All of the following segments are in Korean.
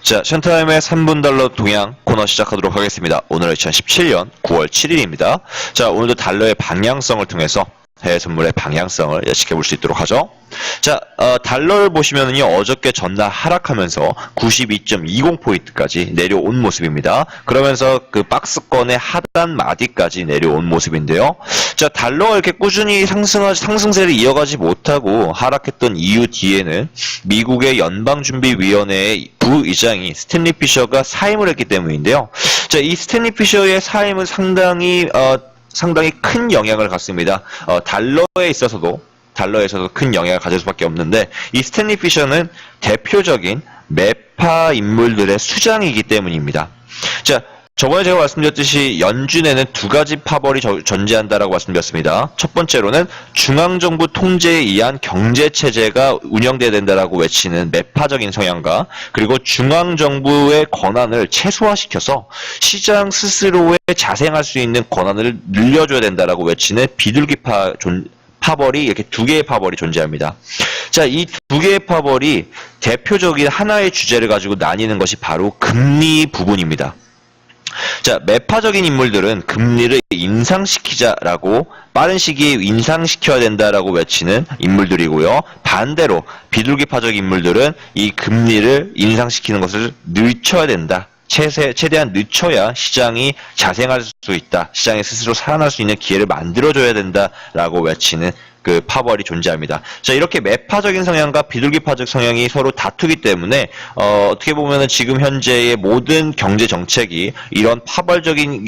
자, 션타임의 3분 달러 동향 코너 시작하도록 하겠습니다. 오늘은 2017년 9월 7일입니다. 자, 오늘도 달러의 방향성을 통해서 해외 선물의 방향성을 예측해 볼 수 있도록 하죠. 자, 달러를 보시면은요, 어저께 전날 하락하면서 92.20포인트까지 내려온 모습입니다. 그러면서 그 박스권의 하단 마디까지 내려온 모습인데요. 자, 달러가 이렇게 꾸준히 상승세를 이어가지 못하고 하락했던 이유 뒤에는 미국의 연방준비위원회의 부의장이 스탠리 피셔가 사임을 했기 때문인데요. 자, 이 스탠리 피셔의 사임은 상당히 큰 영향을 갖습니다. 달러에서도 큰 영향을 가질 수밖에 없는데, 이 스탠리 피셔는 대표적인 매파 인물들의 수장이기 때문입니다. 자, 저번에 제가 말씀드렸듯이 연준에는 두 가지 파벌이 존재한다라고 말씀드렸습니다. 첫 번째로는 중앙정부 통제에 의한 경제체제가 운영돼야 된다라고 외치는 매파적인 성향과, 그리고 중앙정부의 권한을 최소화시켜서 시장 스스로에 자생할 수 있는 권한을 늘려줘야 된다라고 외치는 비둘기파 파벌이, 이렇게 두 개의 파벌이 존재합니다. 자, 이 두 개의 파벌이 대표적인 하나의 주제를 가지고 나뉘는 것이 바로 금리 부분입니다. 자, 매파적인 인물들은 금리를 인상시키자라고, 빠른 시기에 인상시켜야 된다라고 외치는 인물들이고요. 반대로 비둘기파적 인물들은 이 금리를 인상시키는 것을 늦춰야 된다. 최대한 늦춰야 시장이 자생할 수 있다. 시장이 스스로 살아날 수 있는 기회를 만들어줘야 된다라고 외치는 그 파벌이 존재합니다. 자, 이렇게 매파적인 성향과 비둘기파적 성향이 서로 다투기 때문에 어떻게 보면은 지금 현재의 모든 경제 정책이 이런 파벌적인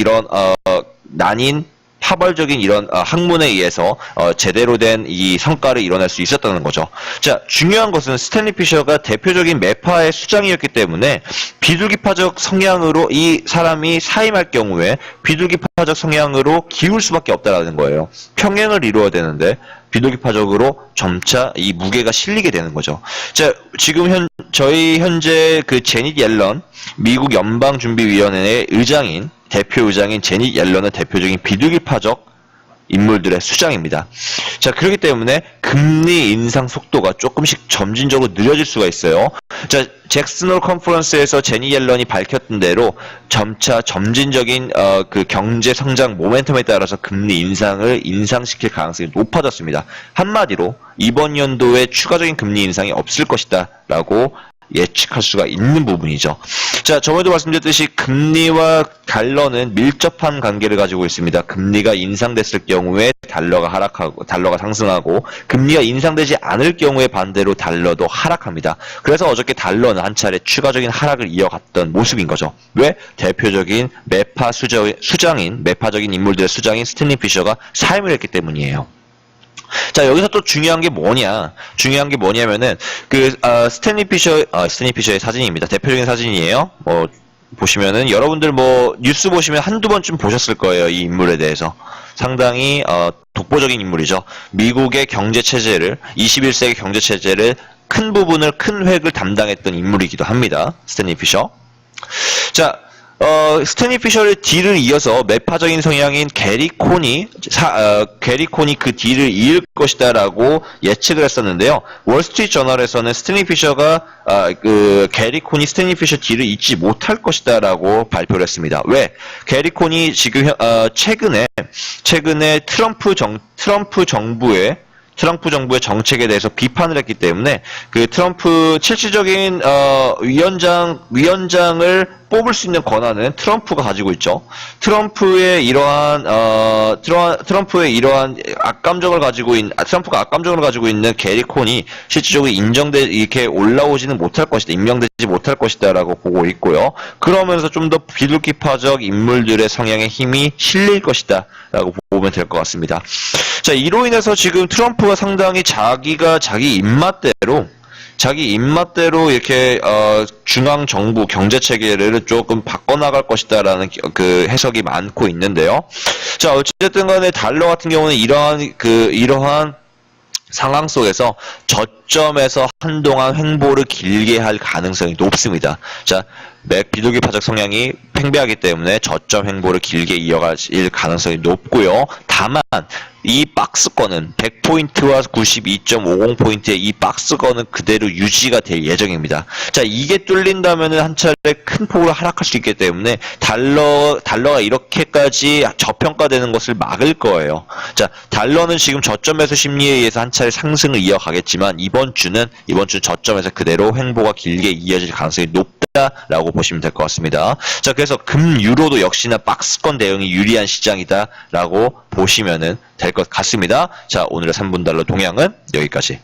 나뉜 파벌적인 이런 학문에 의해서 제대로 된 이 성과를 이뤄낼 수 있었다는 거죠. 자, 중요한 것은 스탠리 피셔가 대표적인 매파의 수장이었기 때문에 비둘기파적 성향으로 이 사람이 사임할 경우에 비둘기파적 성향으로 기울 수밖에 없다라는 거예요. 평행을 이루어야 되는데 비둘기파적으로 점차 이 무게가 실리게 되는 거죠. 자, 지금 저희 현재 그 제닛 옐런 미국 연방준비위원회의 대표 의장인 제닛 옐런은 대표적인 비둘기파적 인물들의 수장입니다. 자, 그렇기 때문에 금리 인상 속도가 조금씩 점진적으로 느려질 수가 있어요. 자, 잭슨홀 컨퍼런스에서 제닛 옐런이 밝혔던 대로 점차 점진적인 그 경제 성장 모멘텀에 따라서 금리 인상을 인상시킬 가능성이 높아졌습니다. 한마디로 이번 연도에 추가적인 금리 인상이 없을 것이다라고 예측할 수가 있는 부분이죠. 자, 저번에도 말씀드렸듯이 금리와 달러는 밀접한 관계를 가지고 있습니다. 금리가 인상됐을 경우에 달러가 상승하고, 금리가 인상되지 않을 경우에 반대로 달러도 하락합니다. 그래서 어저께 달러는 한 차례 추가적인 하락을 이어갔던 모습인 거죠. 왜? 대표적인 매파적인 인물들의 수장인 스탠리 피셔가 사임을 했기 때문이에요. 자, 여기서 또 중요한 게 뭐냐면은, 스탠리 피셔의 사진입니다. 대표적인 사진이에요. 보시면은, 여러분들 뉴스 보시면 한두 번쯤 보셨을 거예요. 이 인물에 대해서. 상당히, 독보적인 인물이죠. 미국의 경제체제를, 21세기 경제체제를 큰 획을 담당했던 인물이기도 합니다. 스탠리 피셔. 자, 스탠리 피셔의 뒤를 이어서 매파적인 성향인 게리 콘이 그 뒤를 이을 것이다라고 예측을 했었는데요. 월스트리트 저널에서는 스탠리 피셔가 게리 콘이 스탠리 피셔 뒤를 잇지 못할 것이다라고 발표를 했습니다. 왜? 게리 콘이 지금 최근에 트럼프 정부의 정책에 대해서 비판을 했기 때문에 그 트럼프 실질적인 위원장을 뽑을 수 있는 권한은 트럼프가 가지고 있죠. 트럼프의 이러한 악감정을 가지고 있는 게리 콘이 실질적으로 이렇게 올라오지는 못할 것이다, 임명되지 못할 것이다라고 보고 있고요. 그러면서 좀 더 비둘기파적 인물들의 성향의 힘이 실릴 것이다라고 보면 될 것 같습니다. 자, 이로 인해서 지금 트럼프가 상당히 자기 입맛대로 이렇게 중앙 정부 경제 체계를 조금 바꿔나갈 것이다라는 그 해석이 많고 있는데요. 자, 어쨌든 간에 달러 같은 경우는 이러한 상황 속에서 저점에서 한동안 횡보를 길게 할 가능성이 높습니다. 자, 비둘기 파적 성향이 팽배하기 때문에 저점 횡보를 길게 이어갈 가능성이 높고요. 다만 이 박스권은 100포인트와 92.50포인트의 이 박스권은 그대로 유지가 될 예정입니다. 자, 이게 뚫린다면은 한 차례 큰 폭으로 하락할 수 있기 때문에 달러가 이렇게까지 저평가되는 것을 막을 거예요. 자, 달러는 지금 저점에서 심리에 의해서 한 차례 상승을 이어가겠지만 이번 주는 저점에서 그대로 횡보가 길게 이어질 가능성이 높다라고 보시면 될 것 같습니다. 자, 그래서 금, 유로도 역시나 박스권 대응이 유리한 시장이다라고 보시면은 될 것 같습니다. 자, 오늘의 3분 달러 동향은 여기까지.